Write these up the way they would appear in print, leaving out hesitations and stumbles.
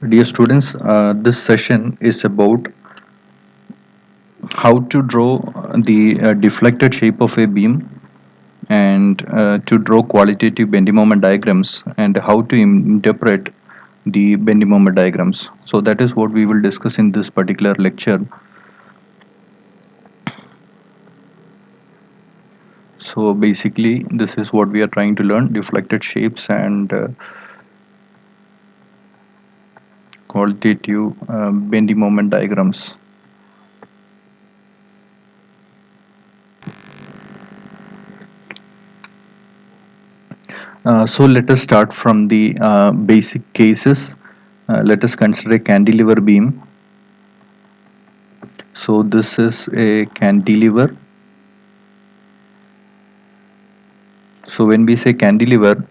Dear students, this session is about how to draw the deflected shape of a beam and to draw qualitative bending moment diagrams and how to interpret the bending moment diagrams. So that is what we will discuss in this particular lecture. So basically, this is what we are trying to learn: deflected shapes and qualitative bending moment diagrams. So let us start from the basic cases. Let us consider a cantilever beam. So this is a cantilever. So when we say cantilever,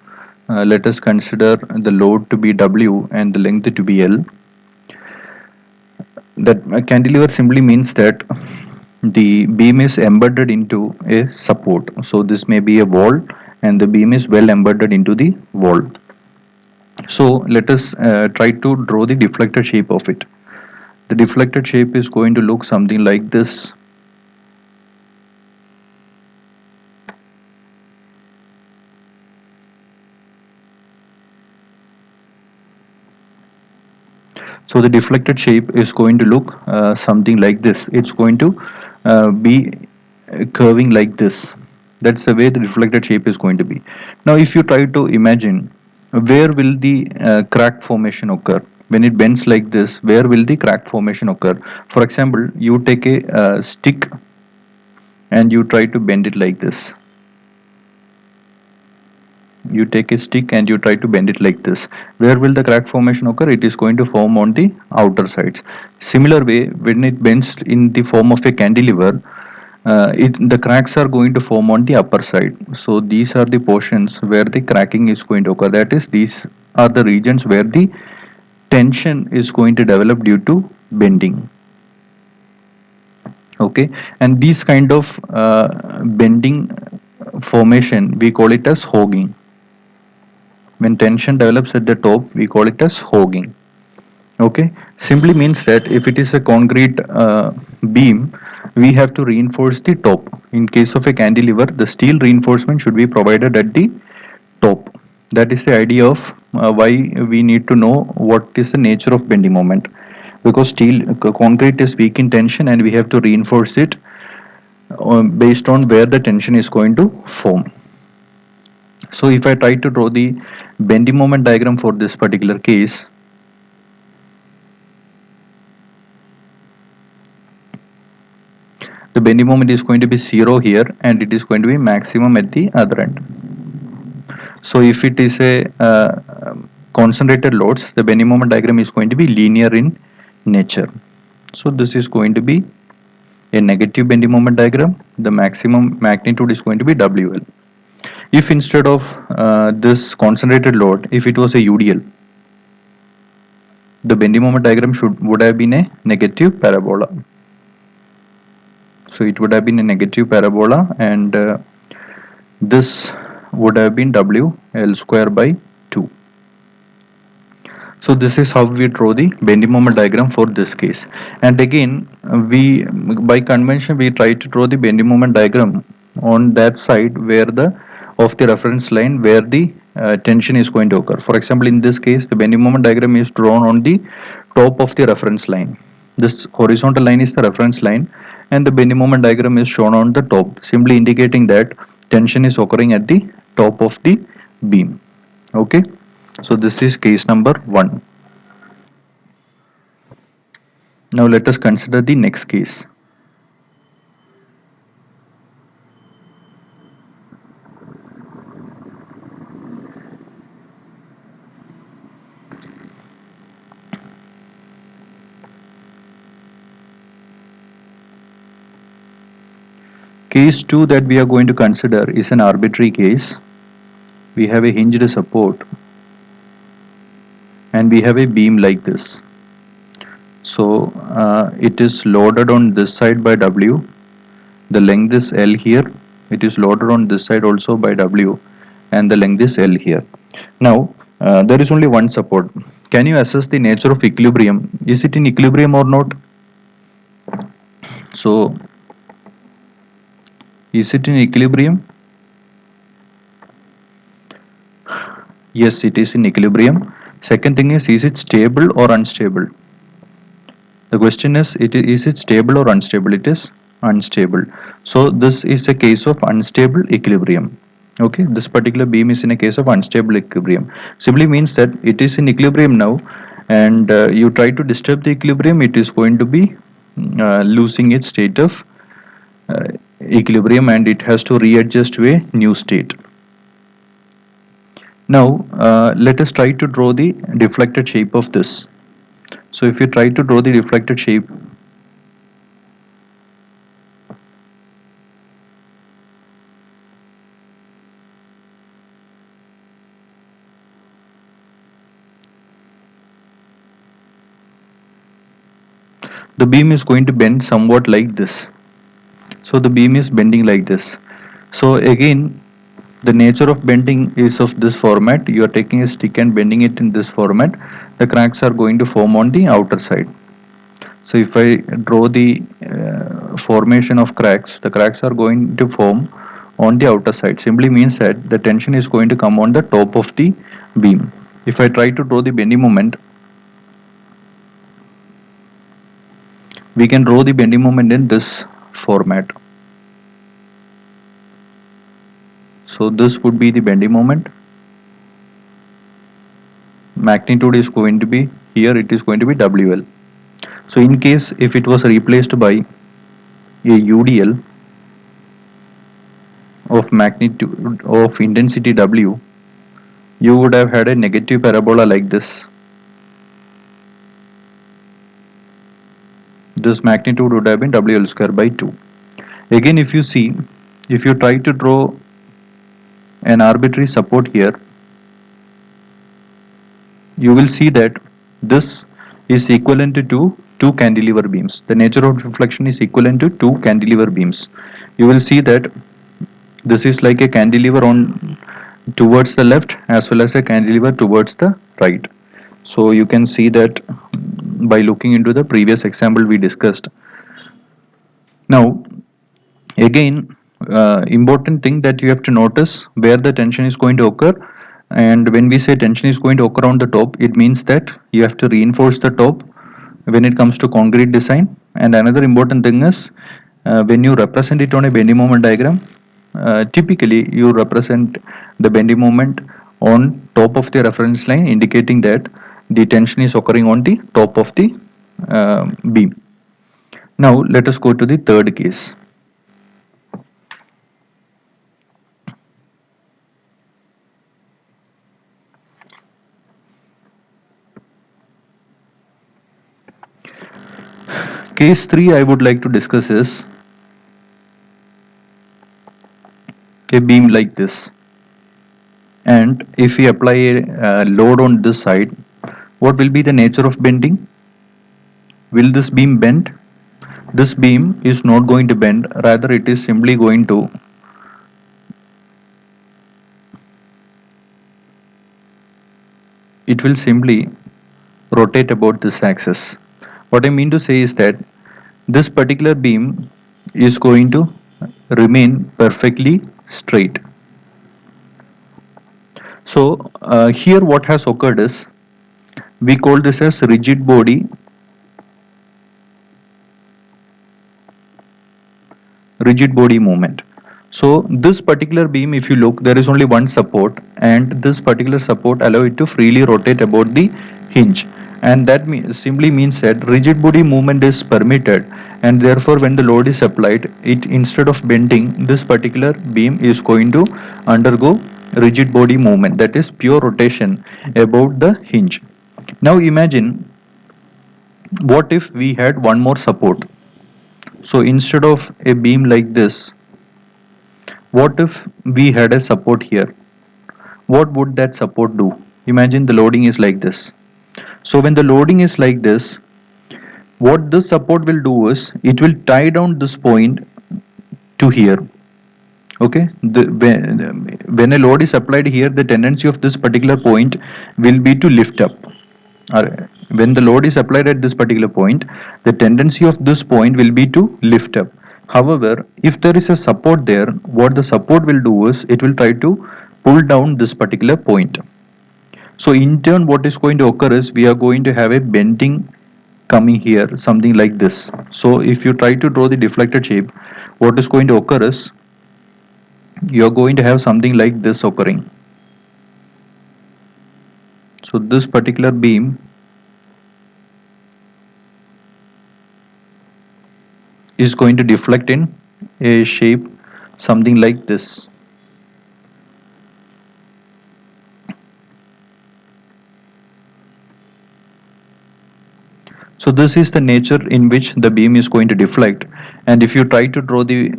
let us consider the load to be W and the length to be L. That cantilever simply means that the beam is embedded into a support. So this may be a wall and the beam is well embedded into the wall. So let us try to draw the deflected shape of it. The deflected shape is going to look something like this. So the deflected shape is going to look something like this. It's going to be curving like this. That's the way the deflected shape is going to be. Now if you try to imagine, where will the crack formation occur? When it bends like this, where will the crack formation occur? For example, you take a stick and you try to bend it like this. You take a stick and you try to bend it like this. Where will the crack formation occur? It is going to form on the outer sides. Similar way, when it bends in the form of a cantilever, the cracks are going to form on the upper side. So these are the portions where the cracking is going to occur. That is, these are the regions where the tension is going to develop due to bending. Okay, and these kind of bending formation, we call it as hogging. When tension develops at the top, we call it as hogging. Okay, simply means that if it is a concrete beam, we have to reinforce the top. In case of a cantilever, the steel reinforcement should be provided at the top. That is the idea of why we need to know what is the nature of bending moment, because concrete is weak in tension and we have to reinforce it based on where the tension is going to form. So if I try to draw the bending moment diagram for this particular case, the bending moment is going to be 0 here and it is going to be maximum at the other end. So if it is a concentrated loads, the bending moment diagram is going to be linear in nature. So this is going to be a negative bending moment diagram. The maximum magnitude is going to be WL. If instead of this concentrated load, if it was a UDL, the bending moment diagram would have been a negative parabola. So it would have been a negative parabola and this would have been W L square by 2. So this is how we draw the bending moment diagram for this case. And again, we by convention we try to draw the bending moment diagram on that side where the of the reference line where the tension is going to occur. For example, in this case, the bending moment diagram is drawn on the top of the reference line. This horizontal line is the reference line and the bending moment diagram is shown on the top, simply indicating that tension is occurring at the top of the beam. Okay, so this is case number 1. Now let us consider the next case. Case 2 that we are going to consider is an arbitrary case. We have a hinged support and we have a beam like this. So it is loaded on this side by W. The length is L here. It is loaded on this side also by W and the length is L here. Now there is only one support. can you assess the nature of equilibrium? Is it in equilibrium or not? So is it in equilibrium? Yes, it is in equilibrium. Second thing is it stable or unstable? The question is it stable or unstable? It is unstable. So this is a case of unstable equilibrium. Okay, this particular beam is in a case of unstable equilibrium. Simply means that it is in equilibrium now, and you try to disturb the equilibrium, it is going to be losing its state of uh, equilibrium, and it has to readjust to a new state. Now let us try to draw the deflected shape of this. So if you try to draw the reflected shape, the beam is going to bend somewhat like this. So the beam is bending like this. So again, the nature of bending is of this format. You are taking a stick and bending it in this format. The cracks are going to form on the outer side. So if I draw the formation of cracks, the cracks are going to form on the outer side. Simply means that the tension is going to come on the top of the beam. If I try to draw the bending moment, we can draw the bending moment in this format. So this would be the bending moment. Magnitude is going to be here, it is going to be WL. So in case if it was replaced by a UDL of magnitude of intensity W, you would have had a negative parabola like this. This magnitude would have been WL square by 2. Again, if you see, if you try to draw an arbitrary support here, you will see that this is equivalent to two cantilever beams. The nature of reflection is equivalent to two cantilever beams. You will see that this is like a cantilever on towards the left as well as a cantilever towards the right. So you can see that by looking into the previous example we discussed. Now again, important thing that you have to notice where the tension is going to occur. And when we say tension is going to occur on the top, it means that you have to reinforce the top when it comes to concrete design. And another important thing is when you represent it on a bending moment diagram, typically you represent the bending moment on top of the reference line, indicating that the tension is occurring on the top of the beam. Now let us go to the third case. Case 3 I would like to discuss is a beam like this, and if we apply a load on this side, what will be the nature of bending? Will this beam bend? This beam is not going to bend, rather it is simply going to it will simply rotate about this axis. What I mean to say is that this particular beam is going to remain perfectly straight. So here what has occurred is, we call this as rigid body movement. So this particular beam, if you look, there is only one support, and this particular support allow it to freely rotate about the hinge, and that simply means that rigid body movement is permitted, and therefore when the load is applied, it instead of bending, this particular beam is going to undergo rigid body movement, that is pure rotation about the hinge. Now imagine, what if we had one more support? So instead of a beam like this, what if we had a support here? What would that support do? Imagine the loading is like this. So when the loading is like this, what this support will do is, it will tie down this point to here. Okay, when a load is applied here, the tendency of this particular point will be to lift up. when the load is applied at this particular point, the tendency of this point will be to lift up. However, if there is a support there, what the support will do is it will try to pull down this particular point. So in turn, what is going to occur is we are going to have a bending coming here, something like this. So if you try to draw the deflected shape, what is going to occur is you are going to have something like this occurring. So this particular beam is going to deflect in a shape something like this. So this is the nature in which the beam is going to deflect. And if you try to draw the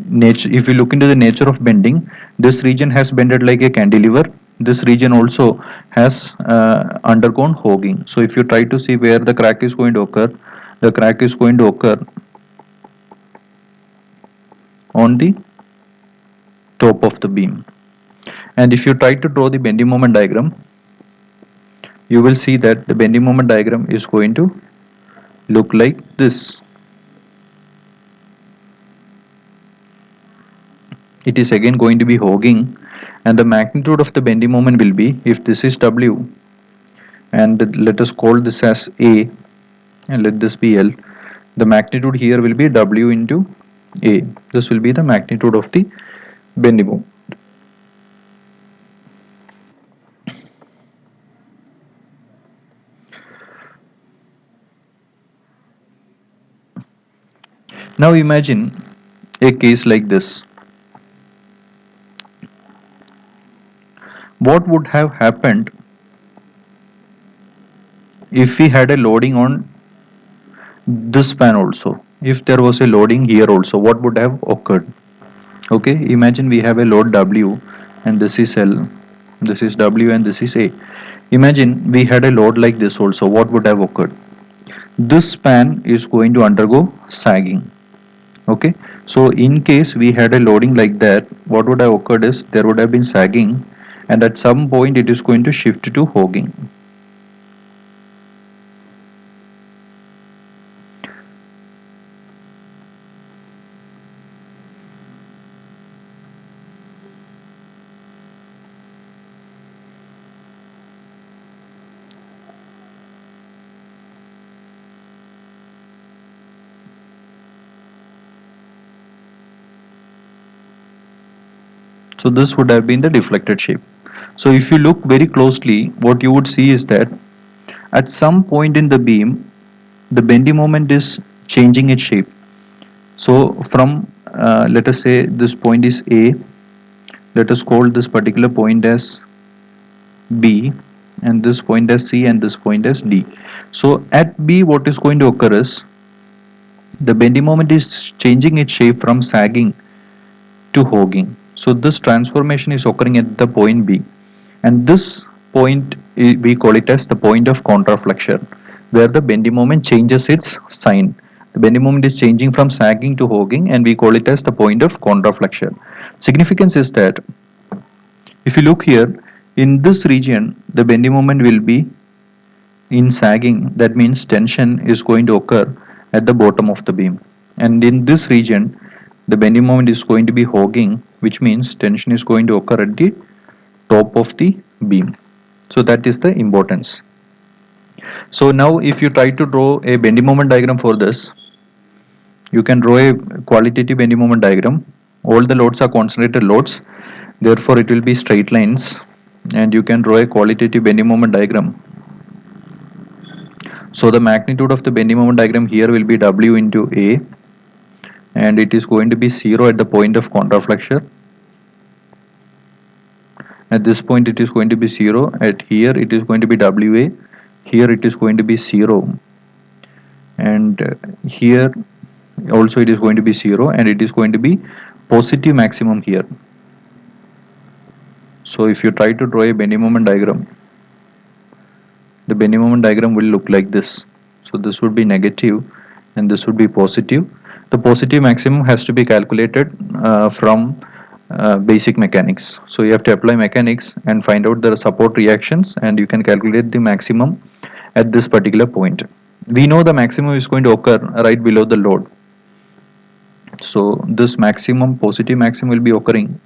nature, if you look into the nature of bending, this region has bended like a cantilever. This region also has undergone hogging. So if you try to see where the crack is going to occur, the crack is going to occur on the top of the beam. And if you try to draw the bending moment diagram, you will see that the bending moment diagram is going to look like this. It is again going to be hogging, and the magnitude of the bending moment will be, if this is W and let us call this as A and let this be L, the magnitude here will be W into A. This will be the magnitude of the bending moment. Now imagine a case like this. What would have happened if we had a loading on this span also? If there was a loading here also, what would have occurred? Okay, imagine we have a load W and this is L, this is W and this is A. Imagine we had a load like this also, what would have occurred? This span is going to undergo sagging. Okay, so in case we had a loading like that, what would have occurred is there would have been sagging, and at some point it is going to shift to hogging. So this would have been the deflected shape. So if you look very closely, what you would see is that at some point in the beam, the bending moment is changing its shape. So from let us say this point is A, let us call this particular point as B, and this point as C, and this point as D. So at B, what is going to occur is the bending moment is changing its shape from sagging to hogging. So this transformation is occurring at the point B, and this point we call it as the point of contraflexion, where the bending moment changes its sign. The bending moment is changing from sagging to hogging, and we call it as the point of contraflexion. Significance is that if you look here in this region, the bending moment will be in sagging. That means tension is going to occur at the bottom of the beam, and in this region the bending moment is going to be hogging, which means tension is going to occur at the top of the beam. So that is the importance. So now if you try to draw a bending moment diagram for this, you can draw a qualitative bending moment diagram. All the loads are concentrated loads, therefore it will be straight lines, and you can draw a qualitative bending moment diagram. So the magnitude of the bending moment diagram here will be W into A, and it is going to be 0 at the point of contraflexion. At this point it is going to be 0, at here it is going to be WA, here it is going to be 0, and here also it is going to be 0, and it is going to be positive maximum here. So if you try to draw a bending moment diagram, the bending moment diagram will look like this. So this would be negative and this would be positive. The positive maximum has to be calculated from basic mechanics. So you have to apply mechanics and find out the support reactions, and you can calculate the maximum at this particular point. We know the maximum is going to occur right below the load. So this maximum, positive maximum, will be occurring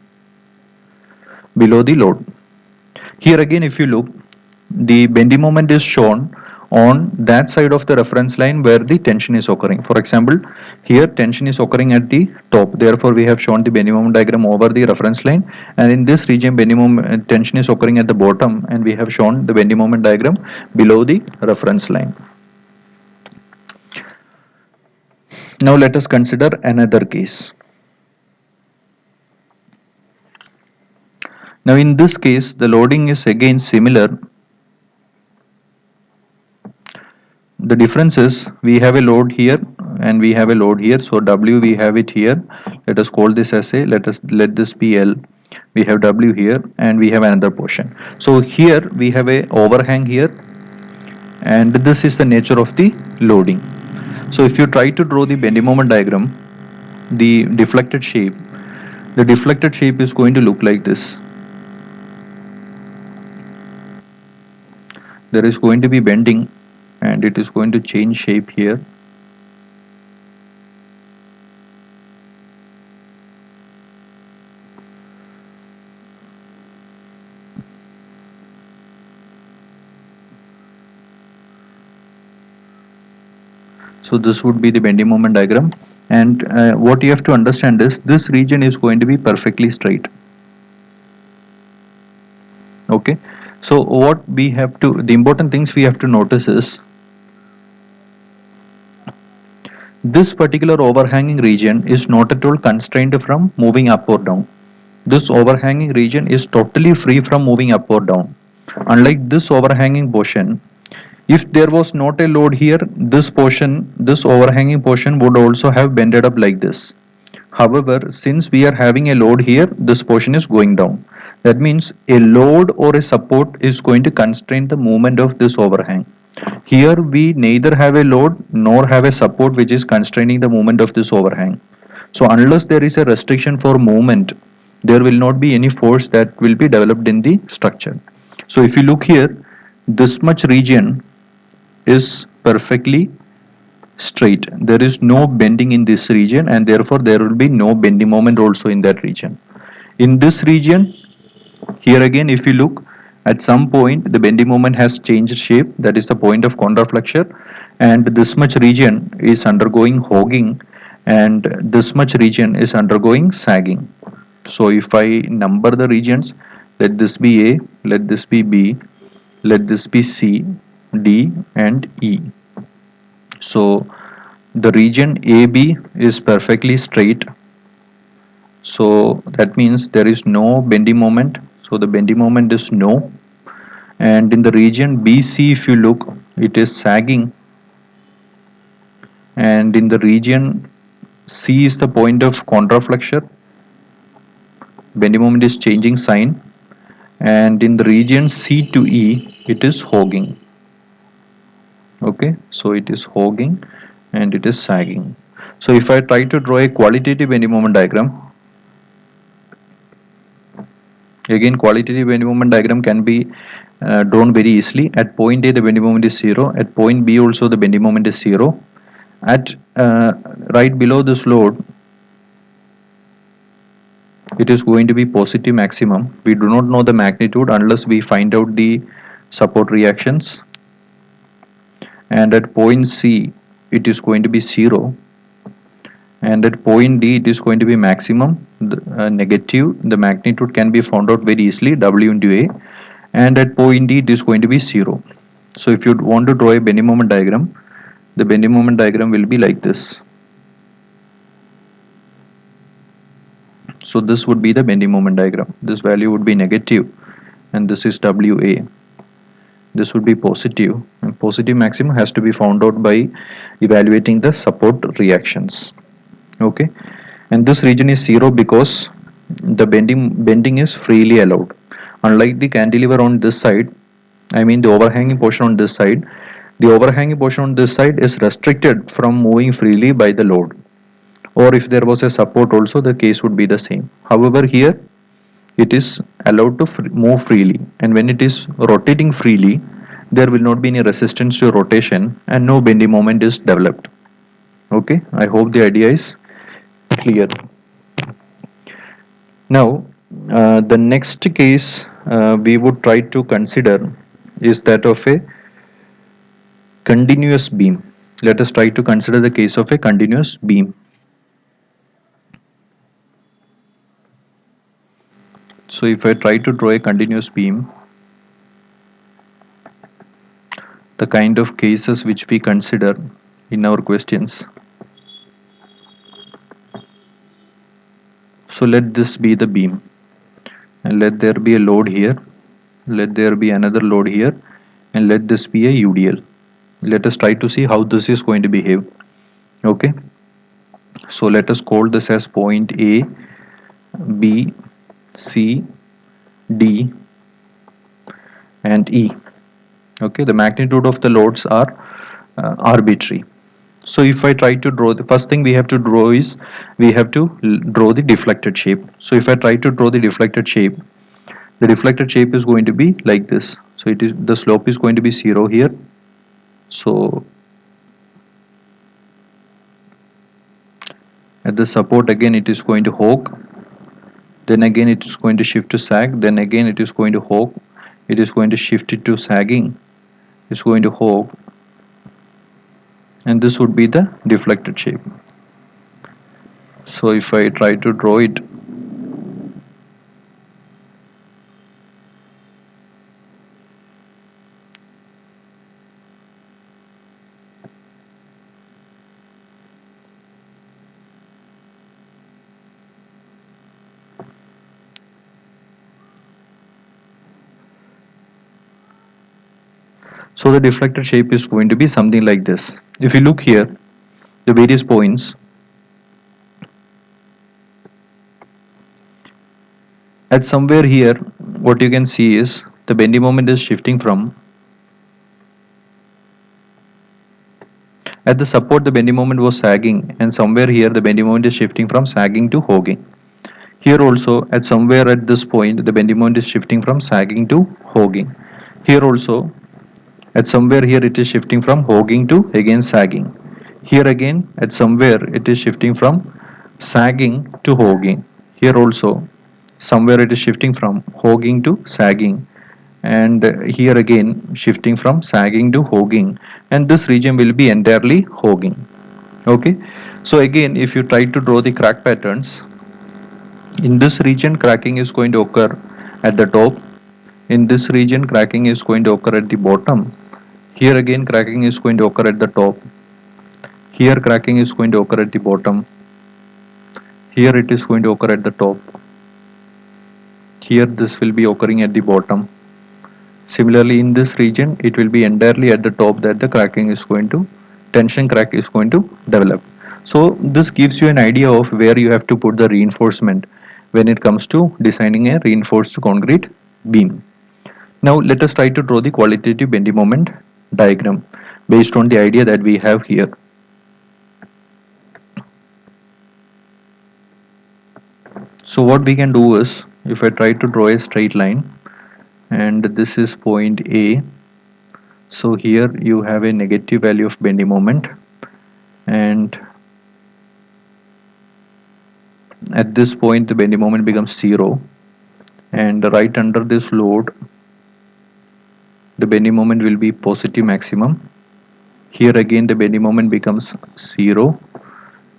below the load. Here again, if you look, the bending moment is shown on that side of the reference line where the tension is occurring. For example, here tension is occurring at the top, therefore we have shown the bending moment diagram over the reference line, and in this region bending moment tension is occurring at the bottom, and we have shown the bending moment diagram below the reference line. Now let us consider another case. Now in this case the loading is again similar. The difference is we have a load here and we have a load here. So W we have it here. Let us call this as a, let this be L. We have W here and we have another portion. So here we have a overhang here, and this is the nature of the loading. So if you try to draw the bending moment diagram, the deflected shape is going to look like this. There is going to be bending and it is going to change shape here. So this would be the bending moment diagram, and what you have to understand is this region is going to be perfectly straight. Okay, so what we have to, the important things we have to notice is this particular overhanging region is not at all constrained from moving up or down. This overhanging region is totally free from moving up or down. Unlike this overhanging portion, if there was not a load here, this portion, this overhanging portion would also have bended up like this. However, since we are having a load here, this portion is going down. That means a load or a support is going to constrain the movement of this overhang. Here we neither have a load nor have a support which is constraining the movement of this overhang. So unless there is a restriction for movement, there will not be any force that will be developed in the structure. So if you look here, this much region is perfectly straight. There is no bending in this region, and therefore there will be no bending moment also in that region. In this region, here again if you look, at some point the bending moment has changed shape, that is the point of contraflexure, and this much region is undergoing hogging and this much region is undergoing sagging. So if I number the regions, let this be A, let this be B, let this be C, D and E. So the region AB is perfectly straight, so that means there is no bending moment, so the bending moment is no. And in the region BC, if you look, it is sagging, and in the region C is the point of contraflexure, bending moment is changing sign, and in the region C to E it is hogging. Okay, so it is hogging and it is sagging. So if I try to draw a qualitative bending moment diagram, again qualitative bending moment diagram can be drawn very easily. At point A the bending moment is 0, at point B also the bending moment is 0. At right below this load it is going to be positive maximum. We do not know the magnitude unless we find out the support reactions. And at point C it is going to be 0, and at point D it is going to be maximum, negative. The magnitude can be found out very easily, W into A, and at point D it is going to be 0. So if you want to draw a bending moment diagram, the bending moment diagram will be like this. So this would be the bending moment diagram. This value would be negative and this is WA. This would be positive, and positive maximum has to be found out by evaluating the support reactions. Okay, and this region is 0 because the bending is freely allowed. Unlike the cantilever on this side, I mean the overhanging portion on this side, the overhanging portion on this side is restricted from moving freely by the load. or if there was a support also, the case would be the same. However, here it is allowed to move freely, and when it is rotating freely, there will not be any resistance to rotation and no bending moment is developed. Okay, I hope the idea is clear. Now, the next case we would try to consider is that of a continuous beam. Let us try to consider the case of a continuous beam. So if I try to draw a continuous beam, the kind of cases which we consider in our questions. So let this be the beam, and let there be a load here, let there be another load here, and let this be a UDL. Let us try to see how this is going to behave. Okay, so let us call this as point A, B, C, D, and E. Okay, the magnitude of the loads are arbitrary. So if I try to draw, the first thing we have to draw is we have to draw the deflected shape. So if I try to draw the deflected shape, the deflected shape is going to be like this. So it is, the slope is going to be 0 here. So at the support, again it is going to hog, then again it is going to shift to sag, then again it is going to hog, it is going to shift it to sagging, it's going to hog, and this would be the deflected shape. So if I try to draw it, so the deflected shape is going to be something like this. If you look here, the various points, at somewhere here, what you can see is the bending moment is shifting from, at the support the bending moment was sagging, and somewhere here the bending moment is shifting from sagging to hogging. Here also at somewhere at this point the bending moment is shifting from sagging to hogging. Here also at somewhere here it is shifting from hogging to again sagging. Here again at somewhere it is shifting from sagging to hogging. Here also somewhere it is shifting from hogging to sagging, and here again shifting from sagging to hogging, and this region will be entirely hogging. Okay, so again if you try to draw the crack patterns, in this region cracking is going to occur at the top, in this region cracking is going to occur at the bottom, here again cracking is going to occur at the top, here cracking is going to occur at the bottom, here it is going to occur at the top, here this will be occurring at the bottom. Similarly in this region it will be entirely at the top that the cracking is going to, tension crack is going to develop. So this gives you an idea of where you have to put the reinforcement when it comes to designing a reinforced concrete beam. Now let us try to draw the qualitative bending moment diagram based on the idea that we have here. So what we can do is, if I try to draw a straight line, and this is point A, so here you have a negative value of bending moment, and at this point the bending moment becomes 0, and right under this load the bending moment will be positive maximum. Here again the bending moment becomes 0.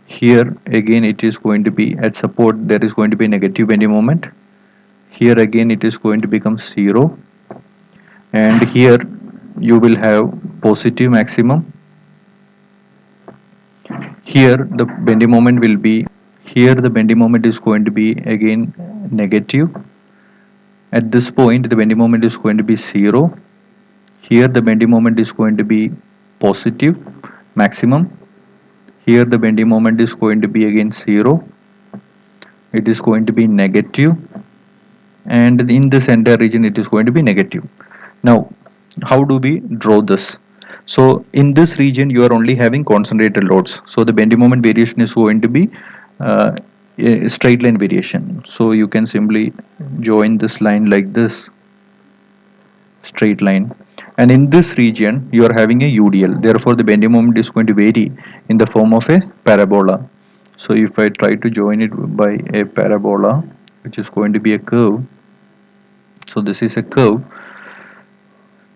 Here again it is going to be at support, there is going to be negative bending moment. Here again it is going to become 0, and here you will have positive maximum. Here the bending moment will be, here the bending moment is going to be again negative. At this point the bending moment is going to be 0. Here the bending moment is going to be positive maximum. Here the bending moment is going to be again 0. It is going to be negative, and in this entire region it is going to be negative. Now how do we draw this? So in this region you are only having concentrated loads, so the bending moment variation is going to be a straight line variation. So you can simply join this line like this, straight line, and in this region you are having a UDL, therefore the bending moment is going to vary in the form of a parabola. So if I try to join it by a parabola, which is going to be a curve, so this is a curve.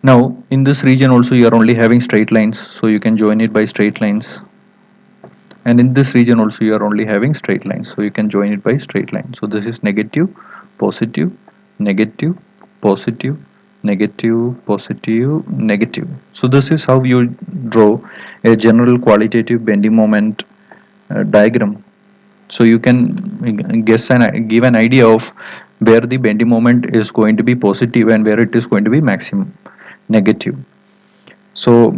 Now in this region also you are only having straight lines, so you can join it by straight lines, and in this region also you are only having straight lines, so you can join it by straight line. So this is negative, positive, negative, positive, negative, positive, negative. So this is how you draw a general qualitative bending moment diagram. So you can guess and give an idea of where the bending moment is going to be positive and where it is going to be maximum negative. So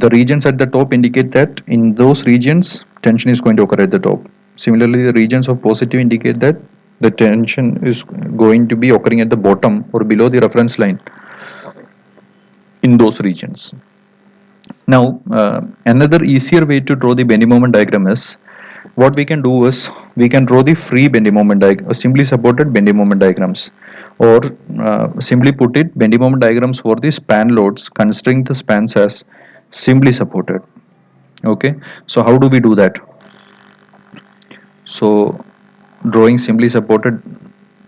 the regions at the top indicate that in those regions tension is going to occur at the top. Similarly, the regions of positive indicate that the tension is going to be occurring at the bottom or below the reference line in those regions. Now, another easier way to draw the bending moment diagram is, what we can do is we can draw the free bending moment diagram, simply supported bending moment diagrams, or simply put it, bending moment diagrams for the span loads considering the spans as simply supported. Okay, so how do we do that? So drawing simply supported,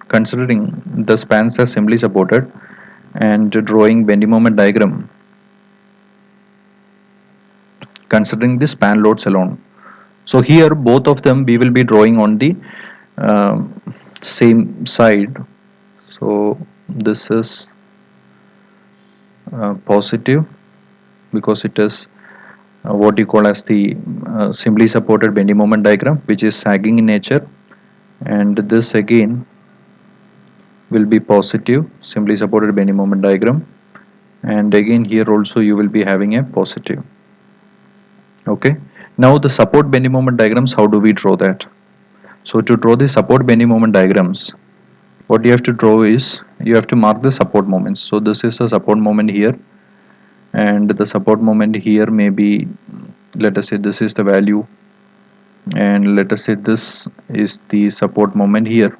considering the spans as simply supported, and drawing bending moment diagram considering the span loads alone. So here both of them we will be drawing on the same side. So this is positive because it is what you call as the simply supported bending moment diagram, which is sagging in nature, and this again will be positive simply supported bending moment diagram, and again here also you will be having a positive. Okay, now the support bending moment diagrams, how do we draw that? So to draw the support bending moment diagrams, what you have to draw is you have to mark the support moments. So this is a support moment here, and the support moment here may be, let us say this is the value, and let us say this is the support moment here,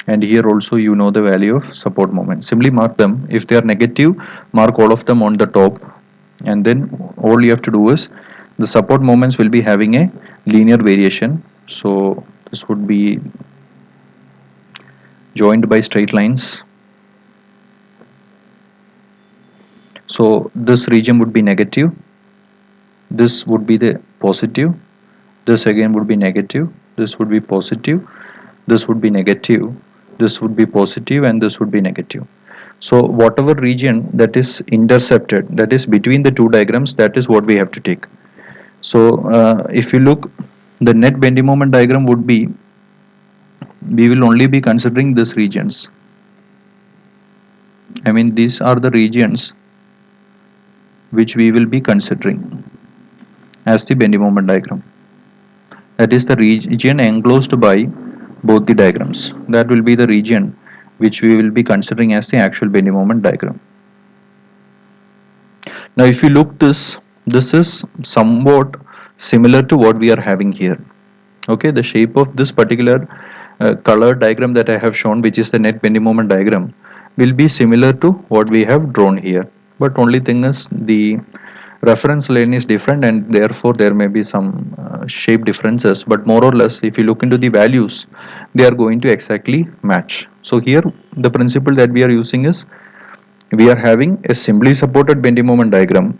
and here also you know the value of support moment. Simply mark them. If they are negative, mark all of them on the top, and then all you have to do is the support moments will be having a linear variation. So this would be joined by straight lines. So this region would be negative, this would be the positive, this again would be negative, this would be positive, this would be negative, this would be positive, and this would be negative. So whatever region that is intercepted, that is between the two diagrams, that is what we have to take. So if you look, the net bending moment diagram would be, we will only be considering these regions. I mean, these are the regions which we will be considering as the bending moment diagram. That is the region enclosed by both the diagrams. That will be the region which we will be considering as the actual bending moment diagram. Now if you look this is somewhat similar to what we are having here. Okay, the shape of this particular color diagram that I have shown, which is the net bending moment diagram, will be similar to what we have drawn here, but only thing is the reference line is different, and therefore there may be some shape differences, but more or less if you look into the values, they are going to exactly match. So here the principle that we are using is, we are having a simply supported bending moment diagram,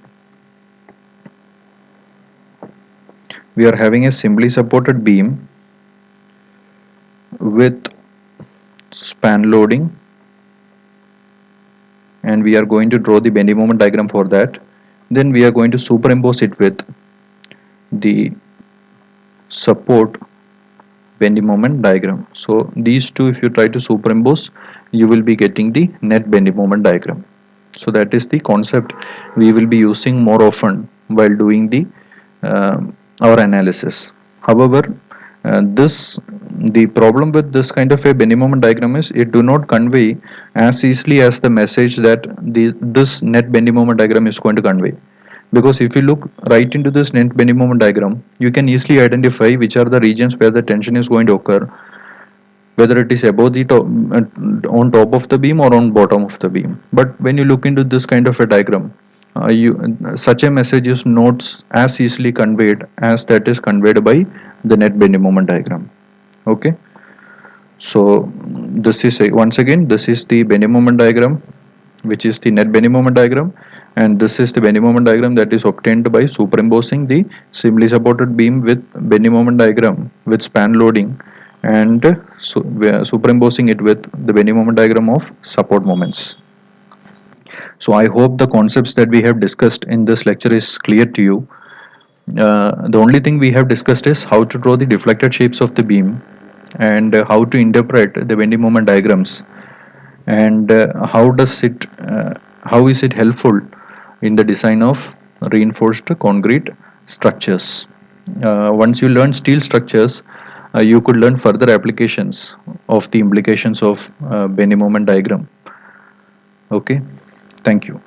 we are having a simply supported beam with span loading, and we are going to draw the bending moment diagram for that. Then we are going to superimpose it with the support bending moment diagram. So these two, if you try to superimpose, you will be getting the net bending moment diagram. So that is the concept we will be using more often while doing the our analysis. However, the problem with this kind of a bending moment diagram is it do not convey as easily as the message that this net bending moment diagram is going to convey. Because if you look right into this net bending moment diagram, you can easily identify which are the regions where the tension is going to occur, whether it is above the top, on top of the beam or on bottom of the beam. But when you look into this kind of a diagram, such a message is not as easily conveyed as that is conveyed by the net bending moment diagram. Okay, so this is once again, this is the bending moment diagram, which is the net bending moment diagram, and this is the bending moment diagram that is obtained by superimposing the similarly supported beam with bending moment diagram with span loading, and we are superimposing it with the bending moment diagram of support moments. So I hope the concepts that we have discussed in this lecture is clear to you. The only thing we have discussed is how to draw the deflected shapes of the beam, and how to interpret the bending moment diagrams, and how is it helpful in the design of reinforced concrete structures. Once you learn steel structures, you could learn further applications of the implications of bending moment diagram. Okay, thank you.